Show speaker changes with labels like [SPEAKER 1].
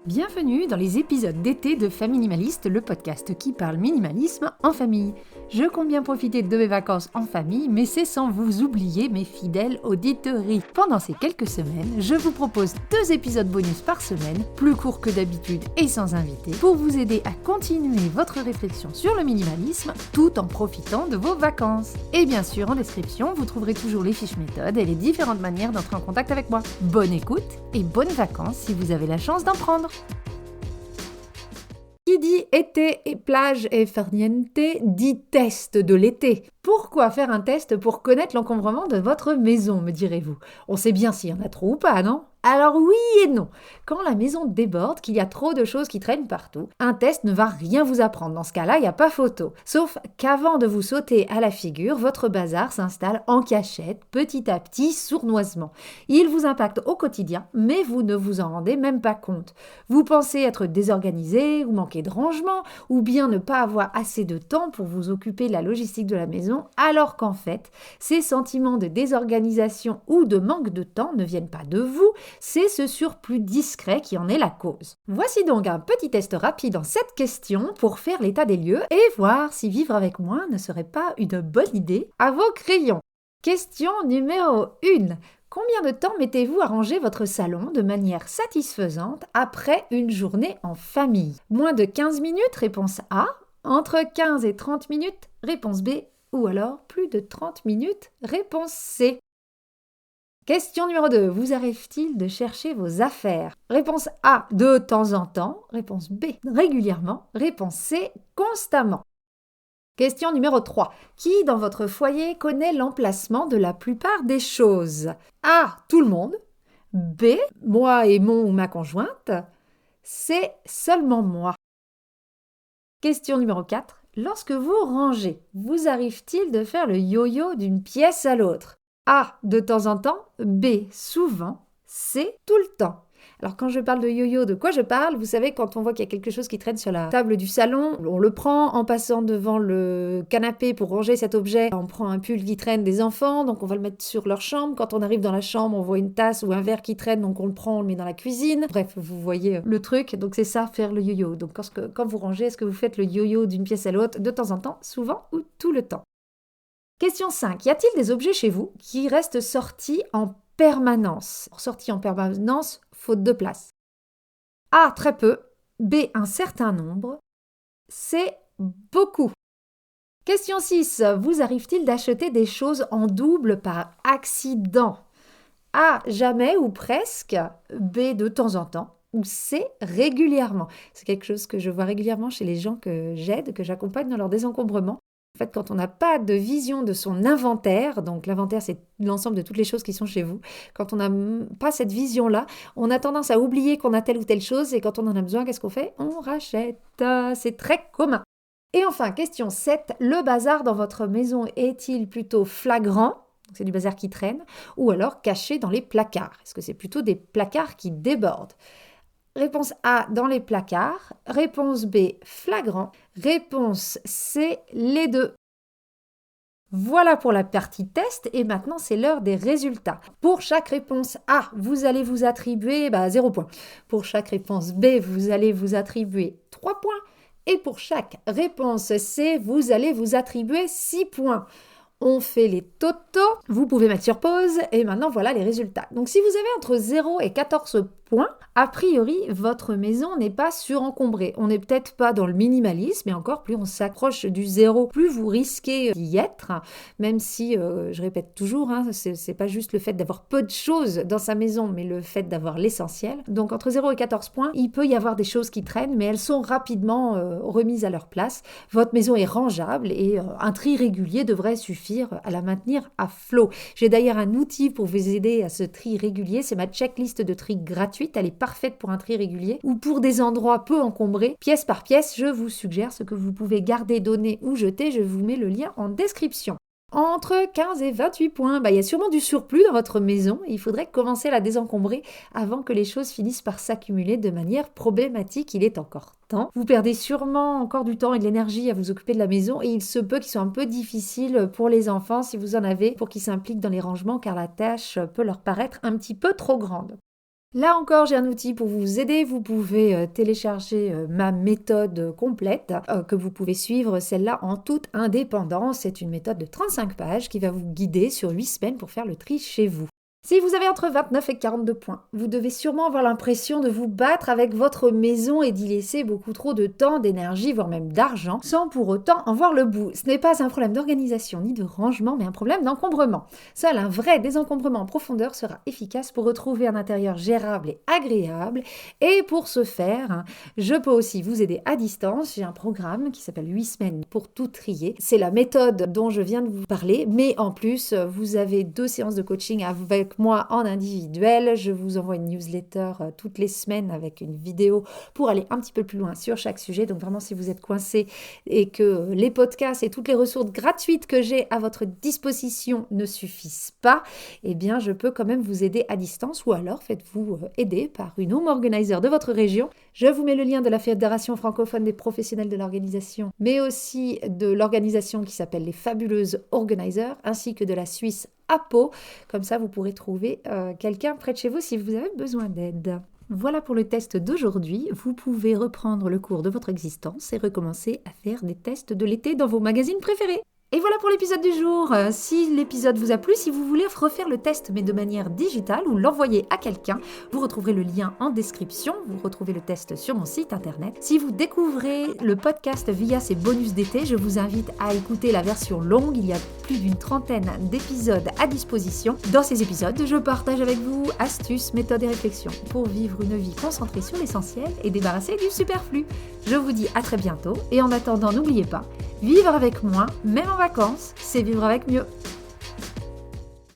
[SPEAKER 1] Bienvenue dans les épisodes d'été de Faminimaliste, le podcast qui parle minimalisme en famille. Je compte bien profiter de mes vacances en famille, mais c'est sans vous oublier mes fidèles auditeurs. Pendant ces quelques semaines, je vous propose 2 épisodes bonus par semaine, plus courts que d'habitude et sans invité, pour vous aider à continuer votre réflexion sur le minimalisme tout en profitant de vos vacances. Et bien sûr, en description, vous trouverez toujours les fiches méthodes et les différentes manières d'entrer en contact avec moi. Bonne écoute et bonnes vacances si vous avez la chance d'en prendre. Qui dit été et plage et farniente dit test de l'été. Pourquoi faire un test pour connaître l'encombrement de votre maison, me direz-vous? On sait bien s'il y en a trop ou pas, non? Alors oui et non. Quand la maison déborde, qu'il y a trop de choses qui traînent partout, un test ne va rien vous apprendre. Dans ce cas-là, il n'y a pas photo. Sauf qu'avant de vous sauter à la figure, votre bazar s'installe en cachette, petit à petit, sournoisement. Il vous impacte au quotidien, mais vous ne vous en rendez même pas compte. Vous pensez être désorganisé, ou manquer de rangement, ou bien ne pas avoir assez de temps pour vous occuper de la logistique de la maison, alors qu'en fait, ces sentiments de désorganisation ou de manque de temps ne viennent pas de vous, c'est ce surplus discret qui en est la cause. Voici donc un petit test rapide en 7 questions pour faire l'état des lieux et voir si vivre avec moi ne serait pas une bonne idée. À vos crayons. Question numéro 1. Combien de temps mettez-vous à ranger votre salon de manière satisfaisante après une journée en famille? Moins de 15 minutes, réponse A. Entre 15 et 30 minutes, réponse B. Ou alors plus de 30 minutes, réponse C. Question numéro 2. Vous arrive-t-il de chercher vos affaires? Réponse A, de temps en temps. Réponse B, régulièrement. Réponse C, constamment. Question numéro 3. Qui dans votre foyer connaît l'emplacement de la plupart des choses? A, tout le monde. B, moi et mon ou ma conjointe. C, seulement moi. Question numéro 4. Lorsque vous rangez, vous arrive-t-il de faire le yo-yo d'une pièce à l'autre? A, de temps en temps. B, souvent. C, tout le temps. Alors quand je parle de yo-yo, de quoi je parle? Vous savez, quand on voit qu'il y a quelque chose qui traîne sur la table du salon, on le prend en passant devant le canapé pour ranger cet objet. On prend un pull qui traîne des enfants, donc on va le mettre sur leur chambre. Quand on arrive dans la chambre, on voit une tasse ou un verre qui traîne, donc on le prend, on le met dans la cuisine. Bref, vous voyez le truc, donc c'est ça, faire le yo-yo. Donc quand vous rangez, est-ce que vous faites le yo-yo d'une pièce à l'autre, de temps en temps, souvent ou tout le temps? Question 5. Y a-t-il des objets chez vous qui restent sortis en permanence? Sortis en permanence, faute de place. A, très peu. B, un certain nombre. C, beaucoup. Question 6. Vous arrive-t-il d'acheter des choses en double par accident? A, jamais ou presque. B, de temps en temps. Ou C, régulièrement. C'est quelque chose que je vois régulièrement chez les gens que j'aide, que j'accompagne dans leur désencombrement. En fait, quand on n'a pas de vision de son inventaire, donc l'inventaire, c'est l'ensemble de toutes les choses qui sont chez vous, quand on n'a pas cette vision-là, on a tendance à oublier qu'on a telle ou telle chose, et quand on en a besoin, qu'est-ce qu'on fait? On rachète. C'est très commun. Et enfin, question 7, le bazar dans votre maison est-il plutôt flagrant? C'est du bazar qui traîne, ou alors caché dans les placards? Est-ce que c'est plutôt des placards qui débordent? Réponse A, dans les placards. Réponse B, flagrant. Réponse C, les deux. Voilà pour la partie test et maintenant c'est l'heure des résultats. Pour chaque réponse A, vous allez vous attribuer 0 points. Pour chaque réponse B, vous allez vous attribuer 3 points. Et pour chaque réponse C, vous allez vous attribuer 6 points. On fait les totaux, vous pouvez mettre sur pause et maintenant voilà les résultats. Donc si vous avez entre 0 et 14 points, a priori votre maison n'est pas surencombrée. On n'est peut-être pas dans le minimalisme et encore plus on s'accroche du 0, plus vous risquez d'y être, même si, je répète toujours, c'est pas juste le fait d'avoir peu de choses dans sa maison, mais le fait d'avoir l'essentiel. Donc entre 0 et 14 points, il peut y avoir des choses qui traînent, mais elles sont rapidement remises à leur place. Votre maison est rangeable et un tri régulier devrait suffire à la maintenir à flot. J'ai d'ailleurs un outil pour vous aider à ce tri régulier, c'est ma checklist de tri gratuite, elle est parfaite pour un tri régulier ou pour des endroits peu encombrés. Pièce par pièce, je vous suggère ce que vous pouvez garder, donner ou jeter, je vous mets le lien en description. Entre 15 et 28 points, il y a sûrement du surplus dans votre maison et il faudrait commencer à la désencombrer avant que les choses finissent par s'accumuler de manière problématique. Il est encore temps. Vous perdez sûrement encore du temps et de l'énergie à vous occuper de la maison et il se peut qu'ils soient un peu difficiles pour les enfants si vous en avez pour qu'ils s'impliquent dans les rangements car la tâche peut leur paraître un petit peu trop grande. Là encore, j'ai un outil pour vous aider. Vous pouvez télécharger ma méthode complète que vous pouvez suivre, celle-là en toute indépendance. C'est une méthode de 35 pages qui va vous guider sur 8 semaines pour faire le tri chez vous. Si vous avez entre 29 et 42 points, vous devez sûrement avoir l'impression de vous battre avec votre maison et d'y laisser beaucoup trop de temps, d'énergie, voire même d'argent, sans pour autant en voir le bout. Ce n'est pas un problème d'organisation ni de rangement, mais un problème d'encombrement. Seul un vrai désencombrement en profondeur sera efficace pour retrouver un intérieur gérable et agréable. Et pour ce faire, je peux aussi vous aider à distance. J'ai un programme qui s'appelle 8 semaines pour tout trier. C'est la méthode dont je viens de vous parler, mais en plus, vous avez 2 séances de coaching avec moi en individuel. Je vous envoie une newsletter toutes les semaines avec une vidéo pour aller un petit peu plus loin sur chaque sujet. Donc vraiment, si vous êtes coincé et que les podcasts et toutes les ressources gratuites que j'ai à votre disposition ne suffisent pas, eh bien, je peux quand même vous aider à distance ou alors faites-vous aider par une home organizer de votre région. Je vous mets le lien de la Fédération francophone des professionnels de l'organisation, mais aussi de l'organisation qui s'appelle les Fabuleuses Organizers, ainsi que de la Suisse APO. Comme ça, vous pourrez trouver quelqu'un près de chez vous si vous avez besoin d'aide. Voilà pour le test d'aujourd'hui. Vous pouvez reprendre le cours de votre existence et recommencer à faire des tests de l'été dans vos magazines préférés. Et voilà pour l'épisode du jour. Si l'épisode vous a plu, si vous voulez refaire le test mais de manière digitale ou l'envoyer à quelqu'un, vous retrouverez le lien en description. Vous retrouvez le test sur mon site internet. Si vous découvrez le podcast via ses bonus d'été, je vous invite à écouter la version longue. Il y a plus d'une 30aine d'épisodes à disposition. Dans ces épisodes, je partage avec vous astuces, méthodes et réflexions pour vivre une vie concentrée sur l'essentiel et débarrassée du superflu. Je vous dis à très bientôt et en attendant, n'oubliez pas, vivre avec moins, même en vacances, c'est vivre avec mieux.